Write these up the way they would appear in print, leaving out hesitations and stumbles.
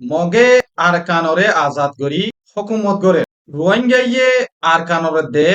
মগে আরকানরে আজাদ করি হকুমত করে রোহিঙ্গাইয়ে আরকানরে দে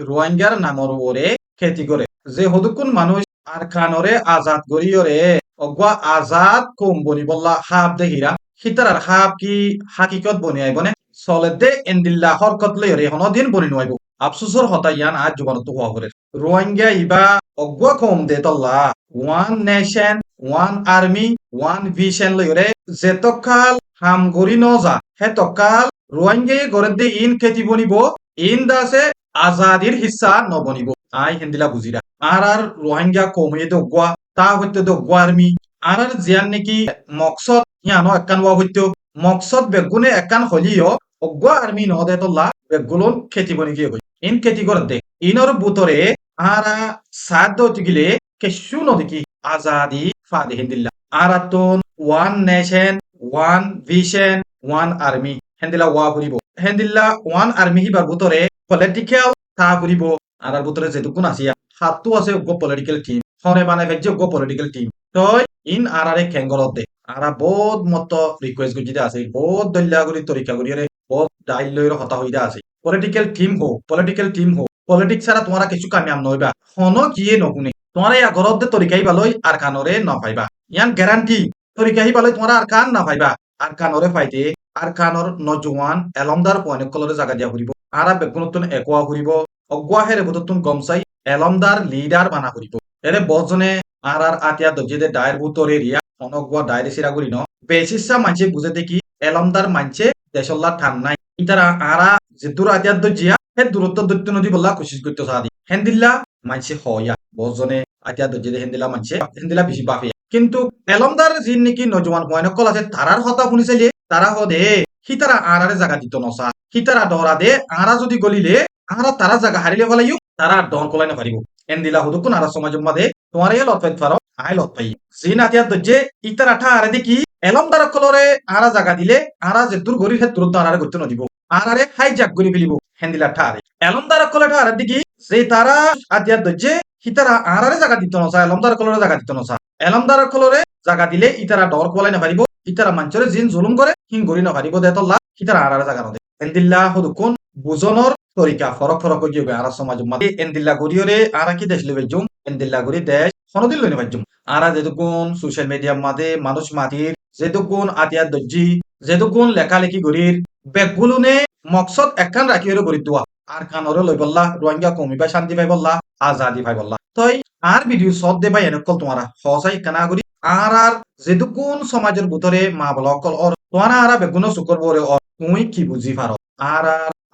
রোহিঙ্গার নামর ওরে খেতি করে যে হদুকুন মানুষ আরকানরে আজাদ করিয়রে অগবা আজাদ কম বনি বললা হাব দেহিরা হিতারার হাব কি হাকিকত বনি আইবনে চলে দে এন্দিল্লা হরকত লইরে হনদিন বনি নয়ব আফসোসর হতাইয়ান আজ জুবানত হওয়া করে রোহিঙ্গা ইবা অগবা কম দে তল্লা one nation one army one vision লইরে যেতকাল হাম গরি নজা হেতকাল রোহিঙ্গাই গরে দে ইন খেতি বনিব ইন দাসে আজাদির হিস্সা নবনিব আই হিন্দিলা বুঝিরা আর রোহিঙ্গা কমিয়ে দোগুয়া তা হইতে দোগুয়া আর্মি আর জিয়ান নাকি মকসদ হিয়ানো একান ওয়া হইতো মকসদ বেগুনে একান হলিও অগুয়া আর্মি নদে তোলা বেগুলন খেতি বনি গিয়ে হই ইন খেতি করে দে ইনর বুতরে আরা সাদ গিলে কেশু নদী আজাদি ফাদে হিন্দিল্লা আরাতন one nation one vision one army হেন্দিলা ওয়া ফুরিব হেন্দিল্লা ওয়ান আর্মি হিবার বুতরে পলিটিক্যাল তা ফুরিব আর বুতরে যেটুকুন আসিয়া হাতু আছে গো পলিটিক্যাল টিম হরে বানাই ভেজে গো পলিটিক্যাল টিম তই ইন আরারে খেঙ্গলত দে আরা বহুত মত রিকোয়েস্ট গুজিতে আছে বহুত দল্লা গুলি তরিকা গুলিরে বহুত ডাইল লইর হতা হইদা আছে পলিটিক্যাল টিম হো পলিটিক্স ছাড়া তোমারা কিছু কামিয়াম নইবা হন কিয়ে নগুনে তোমার এই ঘরত দে তরিকাই বালই আর কানরে ন পাইবা ইয়ান গ্যারান্টি তরিকাই বালই তোমার আর কান না পাইবা আর কানরে পাইতে আর কানর নজওয়ান এলমদার পয়েন্ট কলরে জায়গা দিয়া ফুরিব আরা বেগুনতুন একোয়া ফুরিব অগুয়া হেরে বুততুন গমসাই এলমদার লিডার বানা ফুরিব এরে বজনে আর আতিয়া দজিদে ডায়ের বুতরে রিয়া অনগুয়া ডায়ের সিরা করি ন বেশিসা মানছে বুঝে দেখি এলমদার মানছে দেশল্লা ঠান নাই ইতারা আরা যে দূর আতিয়া দজিয়া হে দূরত্ব দৈত্য নদী বললা কোশিশ করতে সাদি হেন্দিল্লা মানছে হয়া বজনে আতিয়া দজিদে হেন্দিলা মানছে হেন্দিলা বেশি বাফে কিন্তু এলমদার যিন নাকি নজওয়ান পয়েন্ট আছে তারার হতা শুনিছিলে তারা হদে হিতারা আরারে জায়গা দিত নসা হিতারা ডরা দে আরা যদি গলিলে আরা তারা জায়গা হারিলে ফেলাইও তারা ডর কলাই না পারিব এন্দিলা হুদুকুন আরা সমাজ মাদে তোমার এই লত পাইত পারো আই লত পাই জিন আতিয়া দজ্জে ইতারা ঠা আরে দেখি এলমদার কলরে আরা জায়গা দিলে আরা যে দূর গরি হে দূর আরারে করতে নদিব আরারে হাই জাগ গরি ফেলিব হেন্দিলা ঠা আরে এলমদার কলে ঠা আরে দেখি যে তারা আতিয়া দজ্জে হিতারা আরারে জায়গা দিত নসা এলমদার কলরে জায়গা দিত নসা এলমদার কলরে জায়গা দিলে ইতারা ডর কলাই না পারিব ইতারা মাঞ্চরে জিন জুলুম করে হিং গরি না পারিব দেতল্লা ইতারা আরারে জায়গা নদে এন্দিল্লা হুদুকুন বুজনর তরিকা ফরক ফরক গিয়ে আর সমাজ মাদে এন্দিল্লা গরিয়রে আরা কি দেশ লইবে জুম এন্দিল্লা গরি দেশ হনদিল লইনে বাজুম আরা যেটুকুন সোশ্যাল মিডিয়া মাদে মানুষ মাতির যেটুকুন আতিয়া দজ্জি যেটুকুন লেখালেখি গরির বেগুলুনে মকসদ একখান রাখিয়ে গরি দোয়া আর কানরে লই বললা রোহিঙ্গা কমিবা শান্তি পাই বললা আজাদি পাই বললা তই আর ভিডিও সব দে ভাই এনেকল তোমারা হসাই কানা গরি আর যেটুকুন সমাজের ভিতরে মা বলা অকল অর তোমারা আরা বেগুন শুকর বরে অর তুই কি বুঝি পারো আর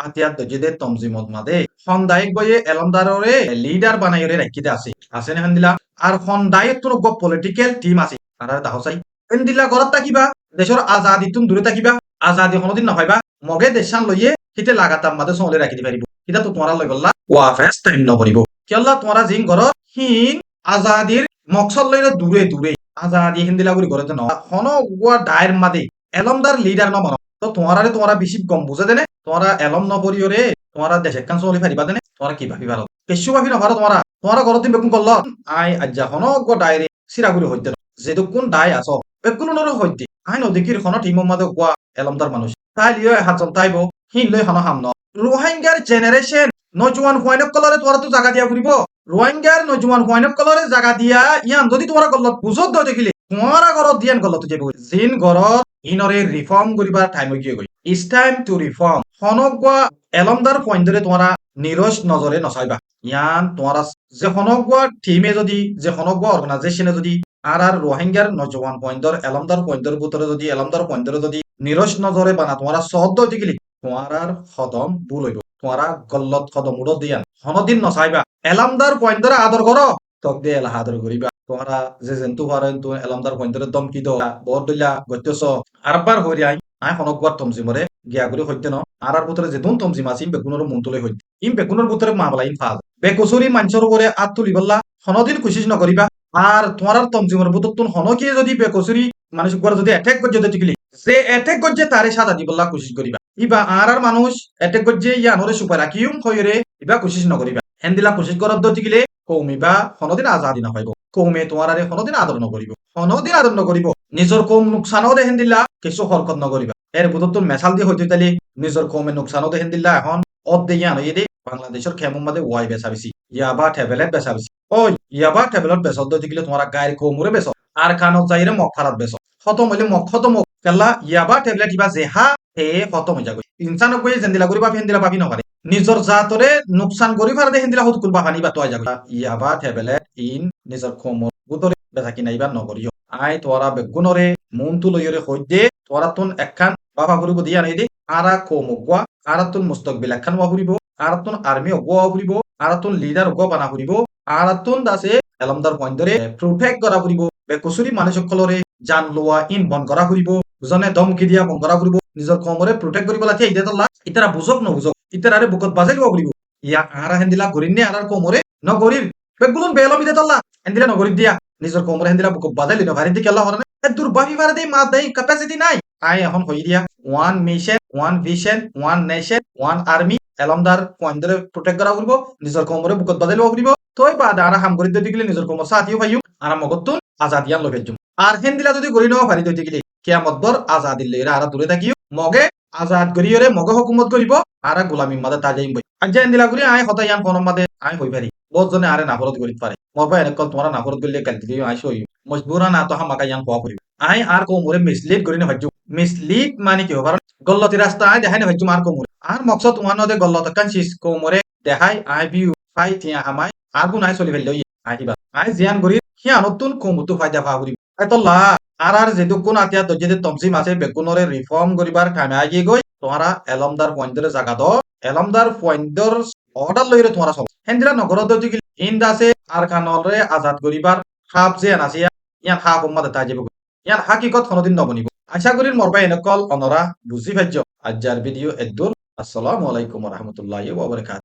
আতিয়া দজিদে তমজিমত মাদে সন্দায়ক বয়ে এলমদাররে লিডার বানাইরে রাখিতে আছে না হান্দিলা আর সন্দায়ক তোর গপ পলিটিক্যাল টিম আছে আর দাহসাই এন্দিলা ঘরত থাকিবা দেশর আজাদি তুম দূরে থাকিবা আজাদি কোনদিন না পাইবা মগে দেশান লইয়ে হিতে লাগাতাম মাদে চলে রাখি দিবারিব হিতা তো তোমারা লই বললা ওয়াফেস টাইম নকরিব কেল্লা তোমারা জিং ঘরত হিন আজাদির মকসদ লইলে দূরে দূরে আজাদি হিন্দিলা গুলি ঘরতে ন হন গুয়া ডায়ের মাদে এলমদার লিডার ন মন তো তোমারা বেশি গম বুঝে দেনে তোমরা এলম নপরিও রে তোমরা দেশে কান চলি ফারিবা দেনে তোমরা কি ভাবি ভালো কেশু ভাবি না ভালো তোমরা ঘরতে বেকুন করল আই আজ্জা হন গো ডায়েরি সিরাগুলি হইতে যেটুকুন ডাই আস বেকুন নর হইতে আই নদীকির হন টিম মাদে গুয়া এলমদার মানুষ তাই লিও হাতজন তাইব হিন লই হন হাম ন রোহিঙ্গার জেনারেশন নজওয়ান হোয়াইনক কলরে তোমরা তো জায়গা দিয়া ফুরিব রোহিঙ্গার নজওয়ান হোয়াইনক কলরে জায়গা দিয়া ইয়ান যদি তোমরা গলত বুঝত দ দেখিলে তোমারা ঘরত দিয়ান গলত যাব জিন ঘরত ইনরে রিফর্ম করিবার টাইম হই গই ইটস টাইম টু রিফর্ম হনগুয়া এলমদার পয়েন্টরে তোমরা নিরস নজরে নচাইবা ইয়ান তোমরা যে হনগুয়া টিমে যদি যে হনগুয়া অর্গানাইজেশনে যদি আর রোহিঙ্গার নজওয়ান পয়েন্টর এলমদার পয়েন্টর ভিতরে যদি এলমদার পয়েন্টরে যদি নিরস নজরে বানা তোমরা সহদ দেখিলি তোমার হদম ভুল হইব তোমরা গল্লত কদম উড়ো দিয়ান হনদিন নচাইবা এলামদার পয়েন্টরে আদর করো তক দিয়ে এলা আদর করিবা তোমরা যে জেন্তু পারেন তো এলামদার পয়েন্টরে দম কি দো বর দইলা গত্যস আরবার হরি আই হনকুয়ার তমজিমরে গিয়া করে হইতে ন আর ভিতরে যে দুন তমজিম আছে বেগুনের মন তুলে হইতে বেগুনের ভিতরে মামলা ফাজ বেকসুরি মাঞ্চর উপরে আত তুলি বললা হনদিন কোশিশ নকরিবা আর তোমার তমজিমর ভিতর তুন হনকিয়ে যদি বেকসুরি মানুষ যদি অ্যাটাক করছে দেখলি যে অ্যাটাক করছে তারে সাদা দি বললা কোশিশ করিবা ইবা আর মানুষ অ্যাটাক করছে ইয়ানরে সুপার রাখিউম হইরে ইবা কোশিশ নকরিবা হেন্দিলা কোশিশ করার দতিকিলে কৌমিবা হনদিন আজাদি না পাইব কৌমে তোমার আরে কোনোদিন আদর নকরিব কোনোদিন আদর নকরিব নিজের কৌম নুকসানও দেখেন দিলা কিছু হরকত নকরিবা এর বুধ তোর মেশাল দিয়ে হইতে তালি নিজের কৌমে নুকসানও দেখেন দিলা এখন অর্ধেক আনো এদি বাংলাদেশের খেমন মাঝে ওয়াই বেচা বেশি ইয়াবা ট্যাবলেট বেচা বেশি ওই ইয়াবা ট্যাবলেট বেচত দিতে গেলে তোমার গায়ের কৌমুরে বেচ আর কানত যাইরে মগ ফারাত বেচ খতম হইলে মগ খতম হোক কেলা ইয়াবা ট্যাবলেট ইবা জেহা হে খতম হয়ে যাবে ইনসানক বই জেন্দিলা করিবা ফেন্দিলা পাবি নপারে নিজর জাতরে নুকসান করি ফার দেখেন দিলা হত কুলবা পানি বা তোয়া যাবে ইয়াবা ট্যাবলেট ইন নিজর কৌমর বুতরে বেচা কিনা ইবা নকরিও আই তোরা বেগুনরে মন তু লইরে হইদে তোরা তুন একখান বাবা ফুরিব দিয়া নাই দে আরা কৌমগুয়া আরা তুন মুস্তকবিল একখান ওয়া ফুরিব আরা তুন আর্মি ওয়া ফুরিব আরা তুন লিডার ওয়া বানা ফুরিব আরা তুন দাসে এলমদার পয়েন্ট ধরে প্রোটেক্ট করা ফুরিব বেকুসুরি মানুষ সকলরে জান লোয়া ইন বন করা ফুরিব জনে ধমকি দিয়া বন করা ফুরিব নিজর কমরে প্রোটেক্ট করিব লাথি ইদে তল্লা ইতারা বুঝক ন বুঝক ইতারারে বুকত বাজাই লওয়া ফুরিব ইয়া আরা হেন্দিলা গরিনে আরার কমরে ন গরির বেগুলন বেলম ইদে তল্লা হেন্দিলা ন গরির দিয়া নিজর কমরে হেন্দিলা বুকত বাজাই লিনো ভারি দিকে আল্লাহ হরনে দুর্বাহি বারে দেই মা দেই ক্যাপাসিটি নাই আই এখন হই দিয়া one mission one vision one nation one army এলমদার পয়েন্ট ধরে প্রোটেক্ট করা ফুরিব নিজর কমরে বুকত বাজাই লওয়া ফুরিব তোই বাদ আরা হাম করি দিতে গেলে নিজর কমর সাথিও পাইও আরা মগতুন আজাদিয়ান লগে জুম আর হেন্দিলা যদি গরি নেওয়া পারি দিতে গেলে কিয়ামত বর আজাদিল লইরা আরা দূরে থাকিও মগে আজাদ গরিয়রে মগে হুকুমত করিব আরা গোলামি মাদে তাজাইম বই আজ্জা হেন্দিলা গরি আই হতা ইয়ান ফোন মাদে আই হই পারি বহুত জনে আরে নাফরত করিত পারে মরবা এনেকল তোমারা নাফরত গলিলে কালতি দিও আই সই মজবুরা না তো হামাকা ইয়ান কোয়া করিব আই আর কো মোরে মিসলিড করি না ভাজ্জু মিসলিড মানে কি কারণ গল্লতি রাস্তা আই দেখাই না ভাজ্জু আর কো মোরে আর মকসদ তোমার নদে গল্লত কানসিস কো মোরে দেখাই আই বিউ ফাই তিয়া হামাই আর গুনাই চলি ফেললে আহিবা আই জিয়ান গরি হিয়া নতুন কমুতু ফায়দা ফা করিব আই তল্লা আর যেহেতু কোন আতিয়া তো যদি তমসিম আছে বেগুনরে রিফর্ম করিবার কামে আগে গই তোমারা এলমদার পয়েন্টরে জায়গা দ এলমদার পয়েন্টর অর্ডার লইরে তোমারা সব হেন্দিরা নগরত যদি ইন দাসে আর কানলরে আজাদ করিবার হাফ যে আছে ইয়ান হাফ উম্মাদ তা যাবে ইয়ান হাকিকত কোনদিন নবনিব আশা করি মরবা এনেকল অনরা বুঝি ভাজ্য আজ্জার ভিডিও এদ্দুর আসসালামু আলাইকুম ওয়া রাহমাতুল্লাহি ওয়া বারাকাতুহু